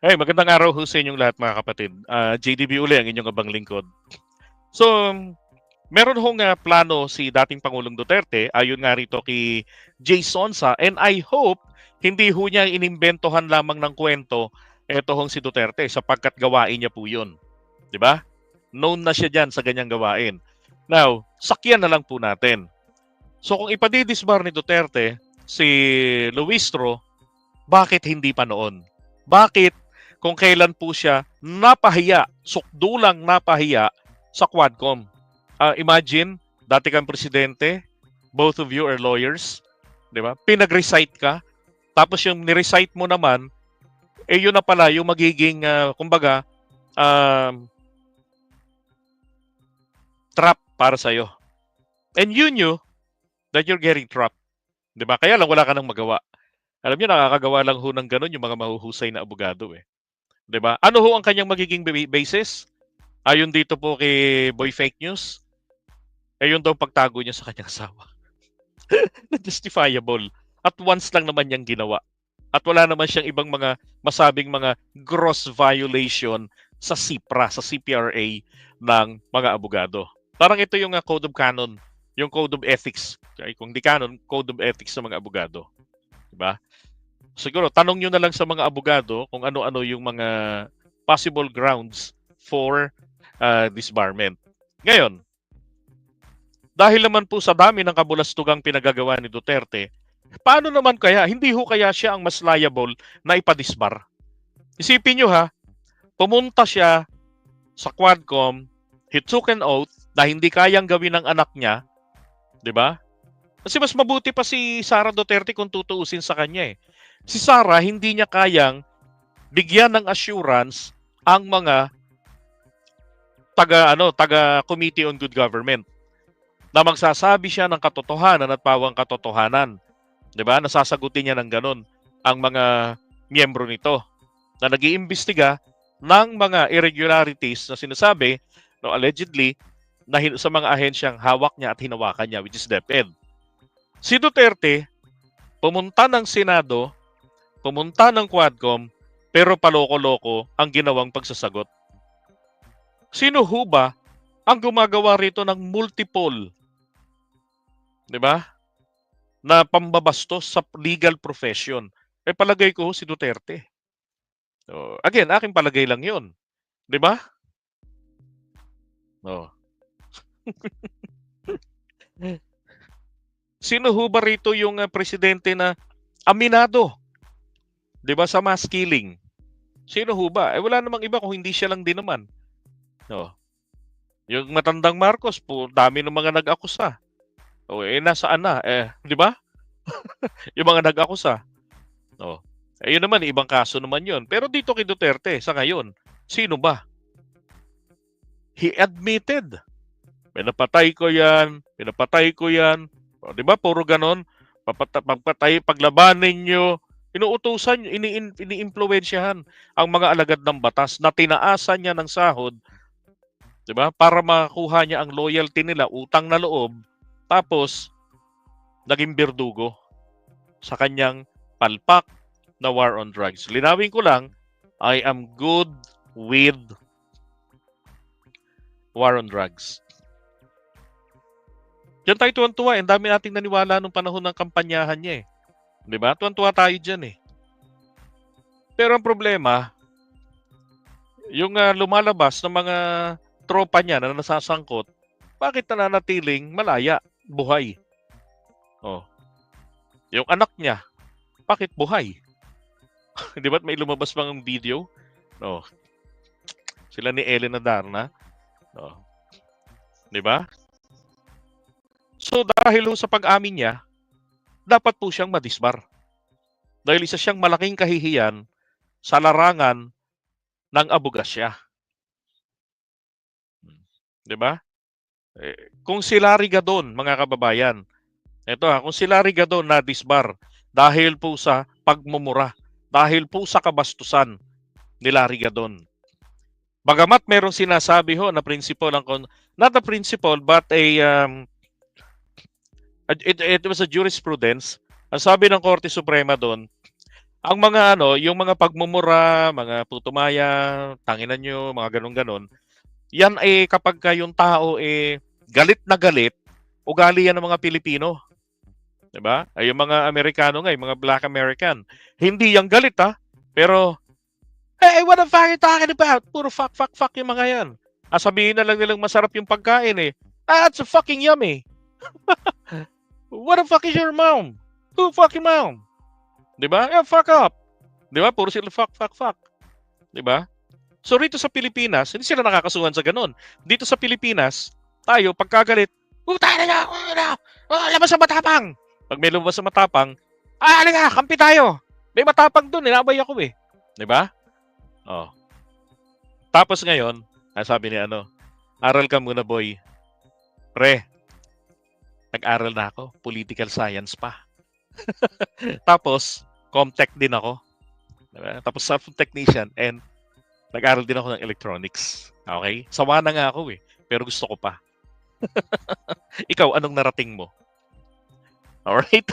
Hey, magandang araw ho sa inyong lahat mga kapatid. JDB uli ang inyong abang lingkod. So, meron hong plano si dating Pangulong Duterte ayon nga rito kay Jay Sonsa, and I hope hindi ho niya inimbentohan lamang ng kwento eto hong si Duterte sapagkat gawain niya po yun. Di ba? Known na siya dyan sa ganyang gawain. Now, sakyan na lang po natin. So kung ipadidisbar ni Duterte si Luistro, bakit hindi pa noon? Bakit kung kailan po siya napahiya, sukdulang napahiya sa Quadcom? Imagine, dati kang presidente, both of you are lawyers, di ba? Pinag-recite ka, tapos yung ni-recite mo naman, yun na pala yung magiging, kumbaga, trap para sa'yo. And you knew that you're getting trapped. Di ba? Kaya lang wala ka nang magawa. Alam niyo, nakakagawa lang ho ng ganun yung mga mahuhusay na abogado eh. 'Di ba? Ano ho ang kanyang magiging basis? Ayon dito po kay Boy Fake News, yun daw pagtago niya sa kanyang asawa. Justifiable. At once lang naman niyang ginawa. At wala naman siyang ibang mga masabing mga gross violation sa CIPRA, sa CPRA ng mga abogado. Parang ito yung Code of Canon, yung Code of Ethics. Okay? Kung di canon, Code of Ethics sa mga abogado. Diba? Siguro, tanong nyo na lang sa mga abogado kung ano-ano yung mga possible grounds for disbarment. Ngayon, dahil naman po sa dami ng kabulastugang pinagagawa ni Duterte, paano naman kaya, hindi ho kaya siya ang mas liable na ipadisbar? Isipin nyo ha, pumunta siya sa Quadcom, he took an oath na hindi kayang gawin ng anak niya, di ba? Kasi mas mabuti pa si Sara Duterte kung tutuusin sa kanya eh. Si Sara hindi niya kayang bigyan ng assurance ang mga taga Committee on Good Government na magsasabi siya ng katotohanan at pawang katotohanan. 'Di ba? Nasasagutin niya ng ganun ang mga miyembro nito na nag-iimbestiga ng mga irregularities na sinasabi allegedly na sa mga ahensyang hawak niya at hinawakan niya, which is DepEd. Si Duterte pumunta ng Senado, pumunta ng Quadcom, pero paloko-loko ang ginawang pagsasagot. Sino ho ba ang gumagawa rito ng multiple, di ba, na pambabastos sa legal profession? Palagay ko si Duterte. So, again, aking palagay lang yun. Di ba? Oh. Sino ho ba rito yung presidente na aminado, di ba, sa mass killing? Sino ho ba? Wala namang iba kung hindi siya lang din naman. No. Yung matandang Marcos po, dami ng mga nag-akusa. Nasaan na? Di ba? Yung mga nag-akusa. Yun naman, ibang kaso naman yun. Pero dito kay Duterte, sa ngayon, sino ba? He admitted. Pinapatay ko yan. Di ba? Puro ganon. Pagpatay, paglabanin nyo. Inuutusan, ini-influensyahan ang mga alagad ng batas na tinaasan niya ng sahod, di ba? Para makuha niya ang loyalty nila, utang na loob, tapos naging berdugo sa kanyang palpak na war on drugs. Linawin ko lang, I am good with war on drugs. Diyan tayo tuwan-tuwa. Ang dami nating naniwala nung panahon ng kampanyahan niya eh. Di ba? Tuwan-tuwa tayo dyan eh. Pero ang problema, yung lumalabas ng mga tropa niya na nasasangkot, bakit nananatiling malaya, buhay? Yung anak niya, bakit buhay? Di ba may lumabas bang video? Sila ni Elena Darna. Di ba? So dahil sa pag-amin niya, dapat po siyang madisbar. Dahil isa siyang malaking kahihiyan sa larangan ng abogasya. Di ba? Kung si Larry Gadon, mga kababayan, kung si Larry Gadon na disbar dahil po sa pagmumura, dahil po sa kabastusan ni Larry Gadon. Bagamat merong sinasabi ho na principle ng not a principle but it was a jurisprudence. Ang sabi ng Korte Suprema doon, Ang mga ano, yung mga pagmumura, mga putumaya, tanginan nyo, mga ganon-ganon, yan kapag yung tao galit na galit, ugali yan ng mga Pilipino. 'Di ba? Ay yung mga Amerikano nga, yung mga Black American. Hindi yan galit pero hey, what the fuck are you talking about? Puro fuck, fuck, fuck yung mga yan. Sabihin na lang nilang masarap yung pagkain That's a fucking yummy. What the fuck is your mom? Who fucking mom? 'Di ba? Yeah, fuck up. 'Di ba? Puro sila fuck, fuck, fuck. 'Di ba? So rito sa Pilipinas, hindi sila nakakasuhan sa ganun. Dito sa Pilipinas, tayo pagkagalit, puta na, labas sa matapang. Pag may lumabas sa matapang, halika, kampi tayo. May matapang doon, inabay ako 'Di ba? Oh. Tapos ngayon, sabi ni aral ka muna boy. Pre, nag-aral na ako, political science pa. Tapos, Comtech din ako. Diba? Tapos software technician and nag-aral din ako ng electronics. Okay? Sawa na nga ako pero gusto ko pa. Ikaw, anong narating mo? Alright?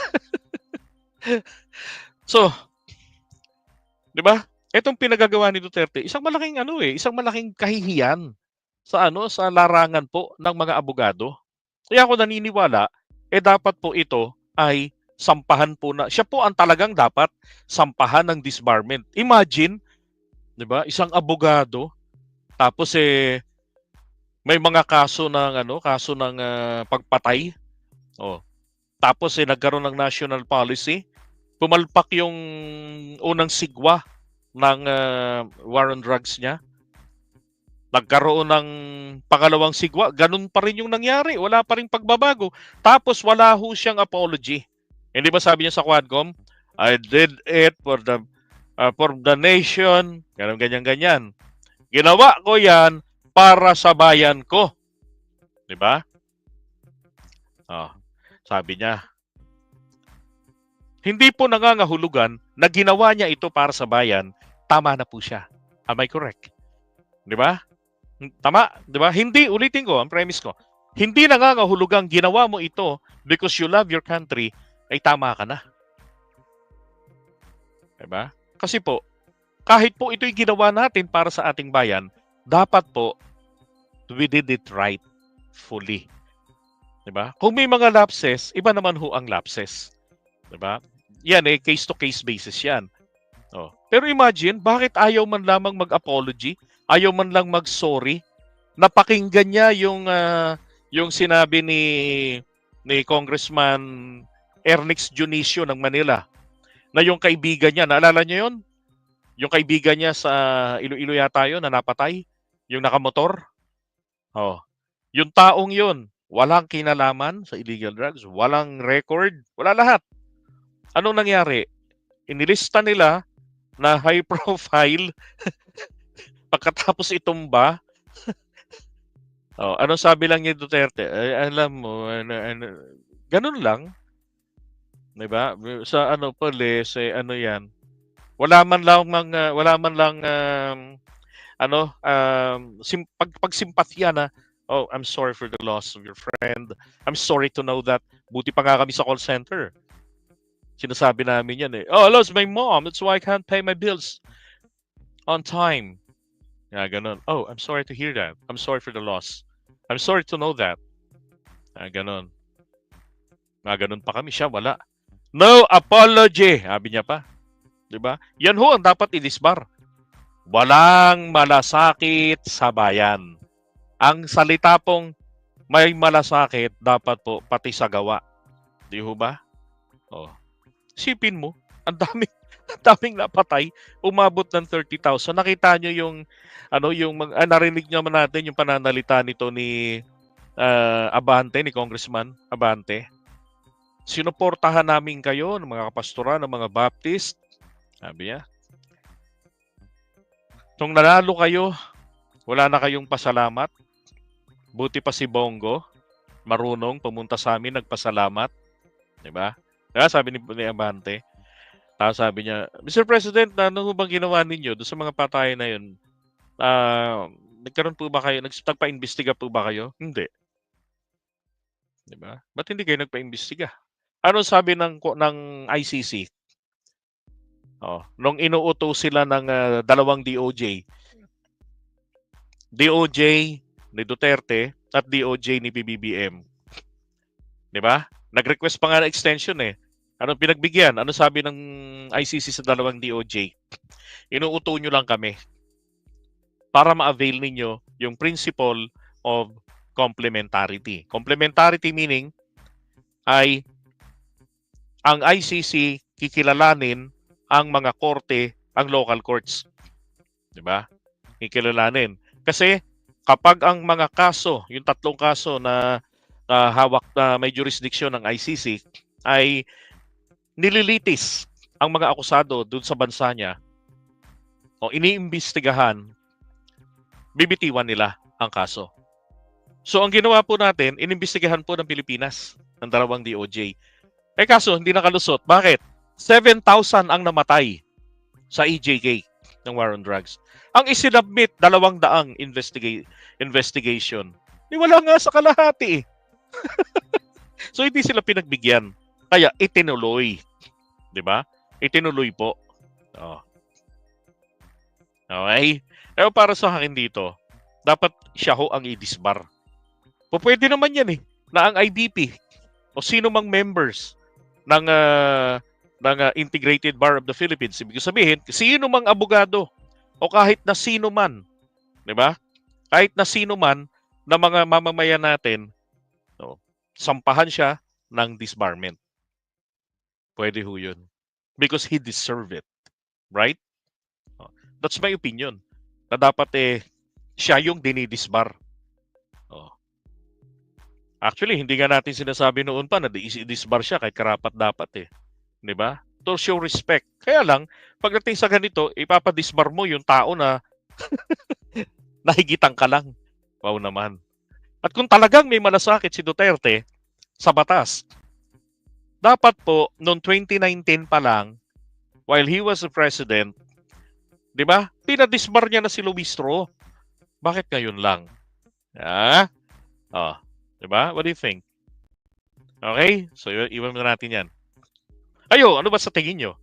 So, di ba? Itong pinagagawa ni Duterte, isang malaking kahihiyan sa larangan po ng mga abogado. Kaya ako naniniwala, dapat po ito ay sampahan po siya po ang talagang dapat sampahan ng disbarment. Imagine, 'di ba? Isang abogado tapos may mga kaso ng pagpatay. Tapos nagkaroon ng national policy, pumalpak yung unang sigwa ng war on drugs niya. Nagkaroon ng pangalawang sigwa, ganun pa rin yung nangyari. Wala pa rin pagbabago. Tapos wala ho siyang apology. Hindi ba sabi niya sa Quadcom, I did it for the nation, ganyan. Ginawa ko yan para sa bayan ko. Di ba? Sabi niya, hindi po nangangahulugan na ginawa niya ito para sa bayan, tama na po siya. Am I correct? Di ba? Tama, 'di ba? Hindi, ulitin ko ang premise ko. Hindi nangangahulugang ginawa mo ito because you love your country ay tama ka na. 'Di ba? Kasi po, kahit po ito'y ginawa natin para sa ating bayan, dapat po we did it right fully. 'Di ba? Kung may mga lapses, iba naman ho ang lapses. 'Di ba? Yan case to case basis 'yan. Pero imagine, bakit ayaw man lamang mag-apology? Ayaw man lang mag-sorry? Napakinggan niya yung sinabi ni Congressman Ernix Junicio ng Manila na yung kaibigan niya, naalala niyo yun? Yung kaibigan niya sa Iloilo yata yun na napatay, yung nakamotor. Yung taong yun, walang kinalaman sa illegal drugs, walang record, wala lahat. Anong nangyari? Inilista nila na high profile pagkatapos itumba. Anong sabi lang ni Duterte? Alam mo, ganun lang. 'Di ba? Sa yan. Wala man lang pagsimpatya na, oh, I'm sorry for the loss of your friend. I'm sorry to know that. Buti pa nga kami sa call center. Sinasabi namin yan Oh, I lost my mom. That's why I can't pay my bills on time. Ganun. Oh, I'm sorry to hear that. I'm sorry for the loss. I'm sorry to know that. Ganun. Ganun pa kami. Siya, wala. No apology. Sabi niya pa. Diba? Yan ho ang dapat i-disbar. Walang malasakit sa bayan. Ang salita pong may malasakit, dapat po pati sa gawa. Di ho ba? Sipin mo, ang daming napatay, umabot ng 30,000. Nakita nyo yung narinig naman natin yung pananalita nito ni Abante, ni Congressman Abante. Sinuportahan namin kayo ng mga kapastoran, ng mga Baptist. Sabi niya. Nung nanalo kayo, wala na kayong pasalamat. Buti pa si Bongo, marunong pumunta sa amin, nagpasalamat. Diba? Sabi ni Abante. Tapos sabi niya, Mr. President, ano bang ginawa ninyo doon sa mga patayan na yun? Nagkaroon po ba kayo, nagpa-imbestiga po ba kayo? Hindi. Diba? Ba't hindi kayo nagpa-imbestiga? Ano sabi ng ICC? Nung inuuto sila ng dalawang DOJ ni Duterte at DOJ ni PBBM. 'Di ba? Nag-request pa nga ng extension eh. Anong pinagbigyan? Ano sabi ng ICC sa dalawang DOJ? Inuuto nyo lang kami para ma-avail ninyo yung principle of complementarity. Complementarity meaning ay ang ICC kikilalanin ang mga korte, ang local courts. 'Di ba? Kikilalanin. Kasi kapag ang mga kaso, yung tatlong kaso na hawak na may jurisdiction ng ICC ay nililitis ang mga akusado dun sa bansa niya o iniimbestigahan, bibitiwan nila ang kaso. So ang ginawa po natin, inimbestigahan po ng Pilipinas ng dalawang DOJ. Kaso hindi nakalusot. Bakit? 7,000 ang namatay sa EJK ng war on drugs. Ang isinabmit 200 investigation. Wala nga sa kalahati eh. So hindi sila pinagbigyan. Kaya itinuloy. 'Di ba? Itinuloy po. Okay? Pero para sa akin dito, dapat siya ho ang i-disbar. Pwede naman yan eh, na ang IBP o sino mang members ng Integrated Bar of the Philippines, ibig sabihin, sino mang abogado o kahit na sino man, di ba? Kahit na sino man na mga mamamayan natin, sampahan siya ng disbarment. Pwede ho yun. Because he deserve it. Right? That's my opinion. Na dapat siya yung dinidisbar. Actually, hindi nga natin sinasabi noon pa na disbar siya kahit karapat dapat eh. 'Di ba? To show respect. Kaya lang, pagdating sa ganito, ipapadisbar mo yung tao na nahigitan ka lang. Wow naman. At kung talagang may malasakit si Duterte sa batas, dapat po, noong 2019 pa lang, while he was the president, di ba? Pinadisbar niya na si Luis Roe. Bakit ngayon lang? Di ba? What do you think? Okay? So, iwan na natin yan. Ano ba sa tingin nyo?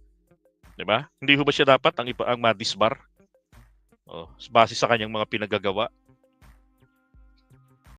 Di ba? Hindi ho ba siya dapat ang madisbar? Base sa kanyang mga pinagagawa?